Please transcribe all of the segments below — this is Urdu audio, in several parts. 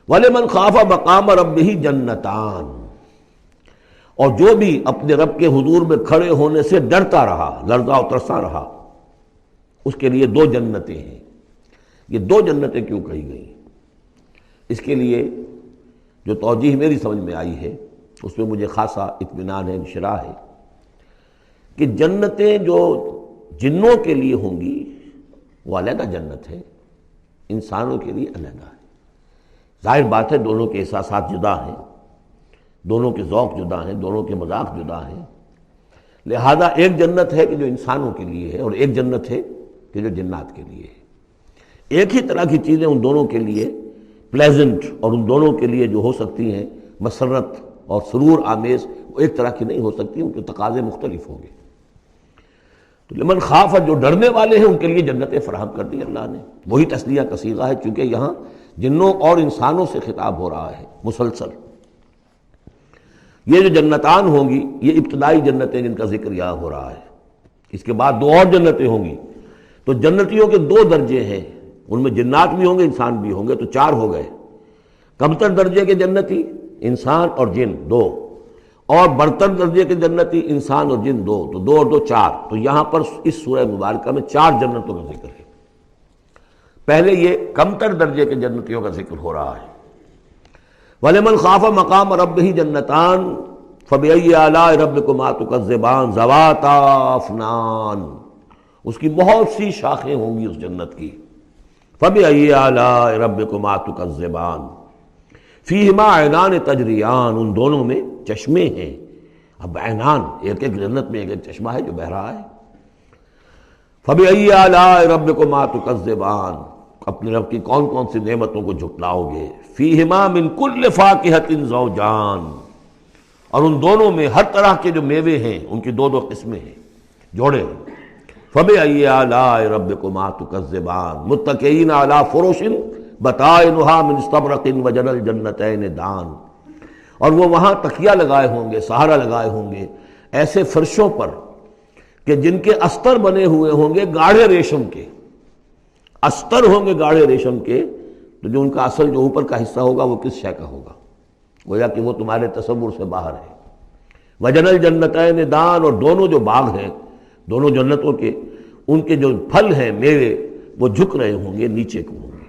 وَلِمَنْ خَافَ مَقَامَ رَبِّهِ جَنَّتَانِ، اور جو بھی اپنے رب کے حضور میں کھڑے ہونے سے ڈرتا رہا، لرزا و ترسا رہا، اس کے لیے دو جنتیں ہیں۔ یہ دو جنتیں کیوں کہی گئی؟ اس کے لیے جو توجیہ میری سمجھ میں آئی ہے اس میں مجھے خاصا اطمینان ہے، انشراح ہے کہ جنتیں جو جنوں کے لیے ہوں گی وہ علیحدہ جنت ہے، انسانوں کے لیے علیحدہ ہے۔ ظاہر بات ہے دونوں کے احساسات جدا ہیں، دونوں کے ذوق جدا ہیں، دونوں کے مذاق جدا ہیں، لہذا ایک جنت ہے کہ جو انسانوں کے لیے ہے اور ایک جنت ہے کہ جو جنات کے لیے ہے۔ ایک ہی طرح کی چیزیں ان دونوں کے لیے پلیزنٹ اور ان دونوں کے لیے جو ہو سکتی ہیں مسرت اور سرور آمیز، وہ ایک طرح کی نہیں ہو سکتی، ان کے تقاضے مختلف ہوں گے۔ تو لمن خاف، جو ڈرنے والے ہیں ان کے لیے جنتیں فراہم کر دی اللہ نے۔ وہی تسلیہ کا صیغہ ہے چونکہ یہاں جنوں اور انسانوں سے خطاب ہو رہا ہے مسلسل۔ یہ جو جنتان ہوں گی یہ ابتدائی جنتیں جن کا ذکر یہاں ہو رہا ہے، اس کے بعد دو اور جنتیں ہوں گی۔ تو جنتیوں کے دو درجے ہیں، ان میں جنات بھی ہوں گے انسان بھی ہوں گے، تو چار ہو گئے۔ کمتر درجے کے جنتی انسان اور جن دو، اور برتر درجے کے جنتی انسان اور جن دو، تو دو اور دو چار۔ تو یہاں پر اس سورہ مبارکہ میں چار جنتوں کا ذکر ہے۔ پہلے یہ کمتر درجے کے جنتیوں کا ذکر ہو رہا ہے۔ وَلِمَنْ خَافَ مَقَامَ رَبِّهِ جَنَّتَانِ فَبِأَيِّ آلَاءِ رَبِّكُمَا تُكَذِّبَانِ ذَوَاتَا أَفْنَانٍ، اس کی بہت سی شاخیں ہوں گی اس جنت کی۔ فَبِأَيِّ آلَاءِ رَبِّكُمَا تُكَذِّبَانِ فِيهِمَا عَيْنَانِ تَجْرِيَانِ، ان دونوں میں چشمے ہیں۔ اب عینان، ایک ایک جنت میں ایک ایک چشمہ ہے جو بہہ رہا ہے۔ فَبِأَيِّ آلَاءِ رَبِّكُمَا تُكَذِّبَانِ، اپنے رب کی کون کون سی نعمتوں کو جھٹلاؤ گے۔ فِيهِمَا مِن كُلِّ فَاكِهَةٍ زَوْجَانِ، اور ان دونوں میں ہر طرح کے جو میوے ہیں ان کی دو دو قسمیں ہیں، جوڑے۔ فَبِأَيِّ آلَاءِ رَبِّكُمَا تُكَذِّبَانِ مُتَّكِئِينَ عَلَىٰ فُرُشٍ بَطَائِنُهَا مِنْ اسْتَبْرَقٍ وَجَنَى الْجَنَّتَيْنِ دَانٍ، اور وہ وہاں تکیہ لگائے ہوں گے، سہارا لگائے ہوں گے ایسے فرشوں پر کہ جن کے استر بنے ہوئے ہوں گے گاڑھے ریشم کے، استر ہوں گے گاڑھے ریشم کے، تو جو ان کا اصل جو اوپر کا حصہ ہوگا وہ کس شے کا ہوگا، گویا کہ وہ تمہارے تصور سے باہر ہے۔ وَجَنَى الْجَنَّتَيْنِ دَانٍ، اور دونوں جو باغ ہیں دونوں جنتوں کے، ان کے جو پھل ہیں میوے وہ جھک رہے ہوں گے، نیچے کو ہوں گے،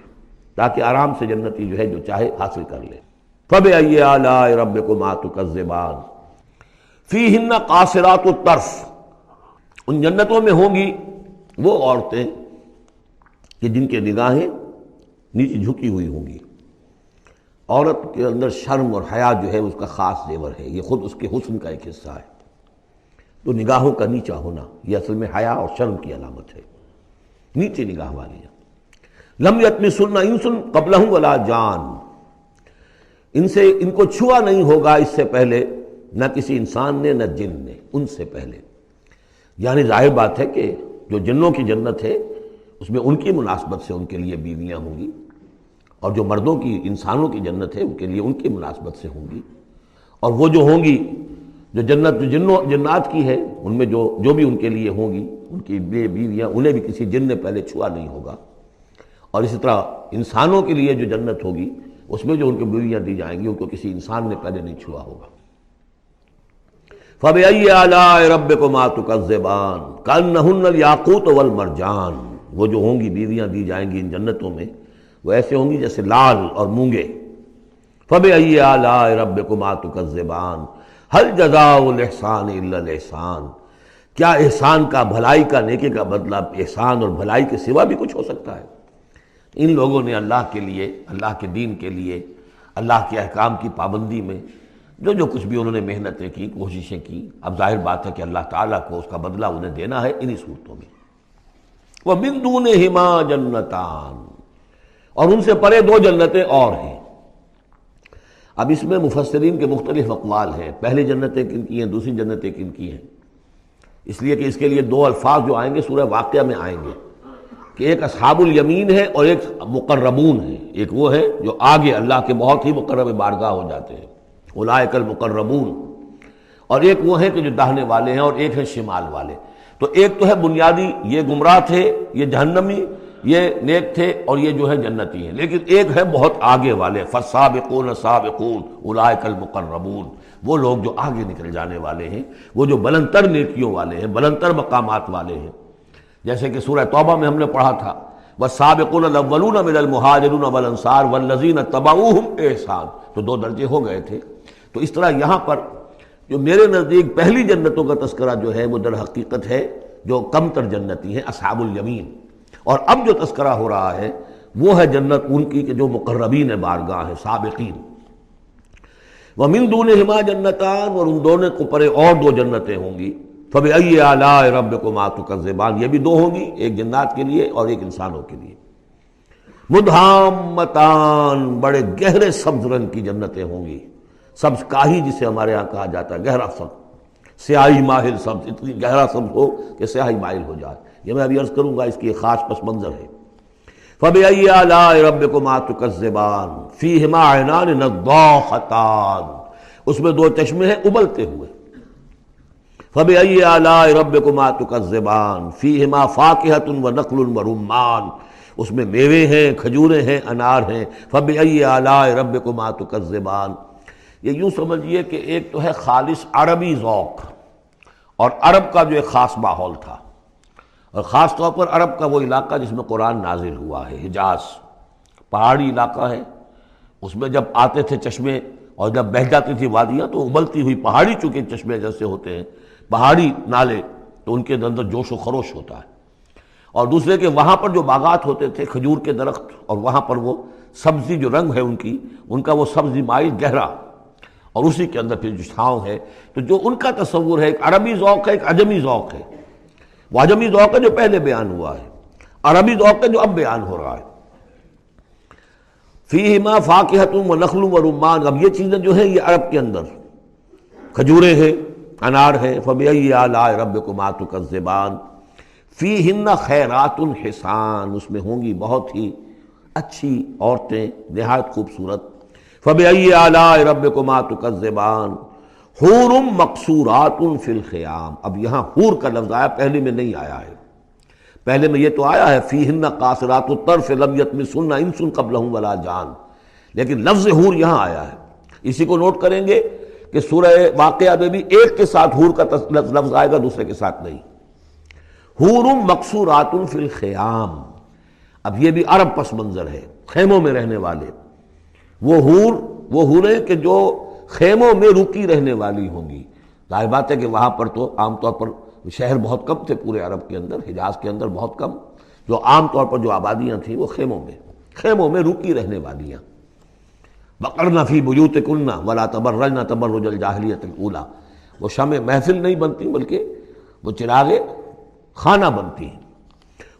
تاکہ آرام سے جنتی جو ہے جو چاہے حاصل کر لے۔ فَبِأَيِّ آلَاءِ رَبِّكُمَا تُكَذِّبَانِ فِيهِنَّ قَاصِرَاتُ الطَّرْفِ، ان جنتوں میں ہوں گی وہ عورتیں کہ جن کے نگاہیں نیچے جھکی ہوئی ہوں گی۔ عورت کے اندر شرم اور حیا جو ہے اس کا خاص زیور ہے، یہ خود اس کے حسن کا ایک حصہ ہے۔ تو نگاہوں کا نیچا ہونا یہ اصل میں حیا اور شرم کی علامت ہے، نیچے نگاہ والی۔ لم یطمثن انس قبلہم ولا جان، ان کو چھوا نہیں ہوگا اس سے پہلے نہ کسی انسان نے نہ جن نے، ان سے پہلے۔ یعنی ظاہر بات ہے کہ جو جنوں کی جنت ہے اس میں ان کی مناسبت سے ان کے لیے بیویاں ہوں گی، اور جو مردوں کی انسانوں کی جنت ہے ان کے لیے ان کی مناسبت سے ہوں گی، اور وہ جو ہوں گی جو جنت جو جنات کی ہے ان میں جو بھی ان کے لیے ہوں گی ان کی بیویاں، انہیں بھی کسی جن نے پہلے چھوا نہیں ہوگا۔ اور اسی طرح انسانوں کے لیے جو جنت ہوگی اس میں جو ان کو بیویاں دی جائیں گی ان کو کسی انسان نے پہلے نہیں چھوا ہوگا۔ فَبِأَيِّ آلَاءِ رَبِّكُمَا تُكَذِّبَانِ كَأَنَّهُنَّ الْيَاقُوتُ وَالْمَرْجَانُ، وہ جو ہوں گی بیویاں دی جائیں گی ان جنتوں میں وہ ایسے ہوں گی جیسے لال اور مونگے۔ فَبِأَيِّ آلَاءِ رَبِّكُمَا تُكَذِّبَانِ هَلْ جَزَاءُ الْإِحْسَانِ إِلَّا الْإِحْسَانُ، کیا احسان کا، بھلائی کا، نیکی کا بدلہ احسان اور بھلائی کے سوا بھی کچھ ہو سکتا ہے؟ ان لوگوں نے اللہ کے لیے، اللہ کے دین کے لیے، اللہ کے احکام کی پابندی میں جو کچھ بھی انہوں نے محنتیں کی، کوششیں کی، اب ظاہر بات ہے کہ اللہ تعالیٰ کو اس کا بدلہ انہیں دینا ہے انہی صورتوں میں۔ وَمِن دُونِهِمَا جَنَّتَانِ، اور ان سے پرے دو جنتیں اور ہیں۔ اب اس میں مفسرین کے مختلف اقوال ہیں، پہلی جنتیں کن کی ہیں، دوسری جنتیں کن کی ہیں، اس لیے کہ اس کے لیے دو الفاظ جو آئیں گے سورہ واقعہ میں آئیں گے کہ ایک اصحاب الیمین ہے اور ایک مقربون ہے۔ ایک وہ ہے جو آگے اللہ کے بہت ہی مقرب بارگاہ ہو جاتے ہیں، اولئک المقربون، اور ایک وہ ہے کہ جو داہنے والے ہیں اور ایک ہے شمال والے۔ تو ایک تو ہے بنیادی، یہ گمراہ تھے، یہ جہنمی، یہ نیک تھے اور یہ جو ہے جنتی ہیں. لیکن ایک ہے بہت آگے والے، فالسابقون السابقون اولئک المقربون، وہ لوگ جو آگے نکل جانے والے ہیں، وہ جو بلندتر نیکیوں والے ہیں، بلندتر مقامات والے ہیں. جیسے کہ سورہ توبہ میں ہم نے پڑھا تھا والسابقون الاولون من المہاجرین والانصار والذین اتبعوہم بإحسان، تو دو درجے ہو گئے تھے. تو اس طرح یہاں پر جو میرے نزدیک پہلی جنتوں کا تذکرہ جو ہے وہ در حقیقت ہے جو کم تر جنتی ہیں، اصحاب الیمین. اور اب جو تذکرہ ہو رہا ہے وہ ہے جنت ان کی کہ جو مقربین بارگاہ ہیں، سابقین. وَمِن دُونِهِمَا جنتان، اور ان دونوں کو پرے اور دو جنتیں ہوں گی. فَبِأَيِّ آلَاءِ رَبِّكُمَا تُكَذِّبَانِ، یہ بھی دو ہوں گی، ایک جنات کے لیے اور ایک انسانوں کے لیے. مدھامتان، بڑے گہرے سبز رنگ کی جنتیں ہوں گی. سبز کاہی جسے ہمارے ہاں کہا جاتا ہے، گہرا سبز، سیاہی مائل سبز، اتنی گہرا سبز ہو کہ سیاہی مائل ہو جائے. یہ میں ابھی عرض کروں گا، اس کی ایک خاص پس منظر ہے. فَبِأَيِّ آلَاءِ رَبِّكُمَا تُكَذِّبَانِ فِيهِمَا عَيْنَانِ نَضَّاخَتَانِ، اس میں دو چشمے ہیں ابلتے ہوئے. فَبِأَيِّ آلَاءِ رَبِّكُمَا تُكَذِّبَانِ فِيهِمَا فَاكِهَةٌ وَنَخْلٌ وَرُمَّانٌ، اس میں میوے ہیں، کھجوریں ہیں، انار ہیں. فَبِأَيِّ آلَاءِ رَبِّكُمَا تُكَذِّبَانِ، یہ یوں سمجھیے کہ ایک تو ہے خالص عربی ذوق اور عرب کا جو ایک خاص ماحول تھا، اور خاص طور پر عرب کا وہ علاقہ جس میں قرآن نازل ہوا ہے، حجاز پہاڑی علاقہ ہے. اس میں جب آتے تھے چشمے اور جب بہہ جاتی تھی وادیاں تو ابلتی ہوئی پہاڑی، چونکہ چشمے جیسے ہوتے ہیں پہاڑی نالے، تو ان کے اندر جوش و خروش ہوتا ہے. اور دوسرے کہ وہاں پر جو باغات ہوتے تھے کھجور کے درخت، اور وہاں پر وہ سبزی جو رنگ ہے ان کا وہ سبزی مائل گہرا، اور اسی کے اندر پھر جو چھاؤں ہے. تو جو ان کا تصور ہے ایک عربی ذوق ہے، ایک عجمی ذوق ہے. وہ عجمی ذوق ہے جو پہلے بیان ہوا ہے، عربی ذوق ہے جو اب بیان ہو رہا ہے. فیہما فاکہۃ ونخل ورمان، اب یہ چیزیں جو ہیں یہ عرب کے اندر کھجوریں ہیں، انار ہیں. فبأی آلاء ربکما تکذبان فیہن خیرات حسان، اس میں ہوں گی بہت ہی اچھی عورتیں، نہایت خوبصورت. فبأی آلاء ربکما تکذبان حور مقصورات فی الخیام. اب یہاں حور کا لفظ آیا، پہلے میں نہیں آیا ہے. پہلے میں یہ تو آیا ہے فیہن قاصرات الطرف لم یطمثہن انس قبلہم ولا جان، لیکن لفظ حور یہاں آیا ہے. اسی کو نوٹ کریں گے کہ سورہ واقعہ میں بھی ایک کے ساتھ حور کا لفظ آئے گا، دوسرے کے ساتھ نہیں. حور مقصورات فی الخیام، اب یہ بھی عرب پس منظر ہے، خیموں میں رہنے والے. وہ حوریں کہ جو خیموں میں رکی رہنے والی ہوں گی. ظاہر بات ہے کہ وہاں پر تو عام طور پر شہر بہت کم تھے پورے عرب کے اندر، حجاز کے اندر بہت کم، جو عام طور پر جو آبادیاں تھیں وہ خیموں میں رکی رہنے والیاں. وقرن فی بیوتکن ولا تبرجن تبرج الجاہلیۃ الاولی، وہ شمع محفل نہیں بنتی بلکہ وہ چراغ خانہ بنتی ہیں.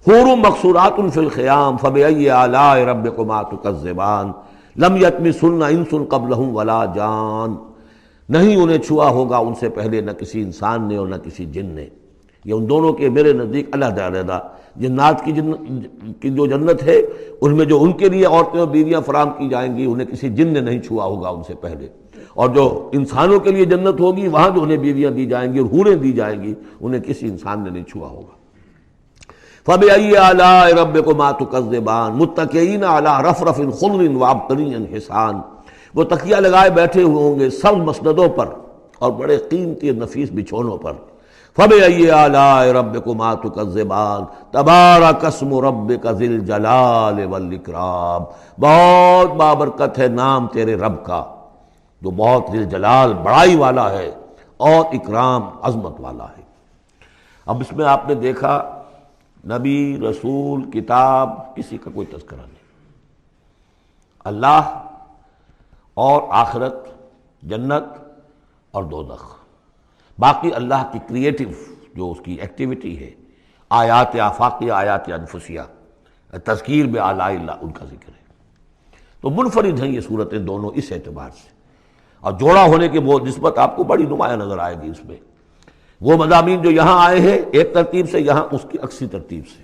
حور مقصورات فی الخیام فبأی آلاء ربکما تکذبان لم یطمثہن انس قبلہم ولا جان، نہیں انہیں چھوا ہوگا ان سے پہلے نہ کسی انسان نے اور نہ کسی جن نے. یہ ان دونوں کے میرے نزدیک علیحدہ علیحدہ. جنات کی جو جنت ہے ان میں جو ان کے لیے عورتیں اور بیویاں فراہم کی جائیں گی انہیں کسی جن نے نہیں چھوا ہوگا ان سے پہلے، اور جو انسانوں کے لیے جنت ہوگی وہاں جو انہیں بیویاں دی جائیں گی اور حوریں دی جائیں گی انہیں کسی انسان نے نہیں چھوا ہوگا. فبأی آلاء ربکما تکذبان متکئین علی رفرف خضر وعبقری حسان، وہ تکیہ لگائے بیٹھے ہوئے ہوں گے سب مسندوں پر اور بڑے قیمتی نفیس بچھونوں پر. فبأی آلاء ربکما تکذبان تبارک اسم ربک ذی الجلال والاکرام، بہت بابرکت ہے نام تیرے رب کا جو بہت ذی الجلال بڑائی والا ہے اور اکرام عظمت والا ہے. اب اس میں آپ نے دیکھا نبی، رسول، کتاب، کسی کا کوئی تذکرہ نہیں. اللہ اور آخرت، جنت اور دوزخ، باقی اللہ کی کریٹو جو اس کی ایکٹیویٹی ہے، آیات آفاقیہ، آیات انفسیہ، تذکیر بآلاء اللہ، ان کا ذکر ہے. تو منفرد ہیں یہ صورتیں دونوں اس اعتبار سے، اور جوڑا ہونے کی وہ نسبت آپ کو بڑی نمایاں نظر آئے گی اس میں. وہ مضامین جو یہاں آئے ہیں ایک ترتیب سے، یہاں اس کی عکسی ترتیب سے.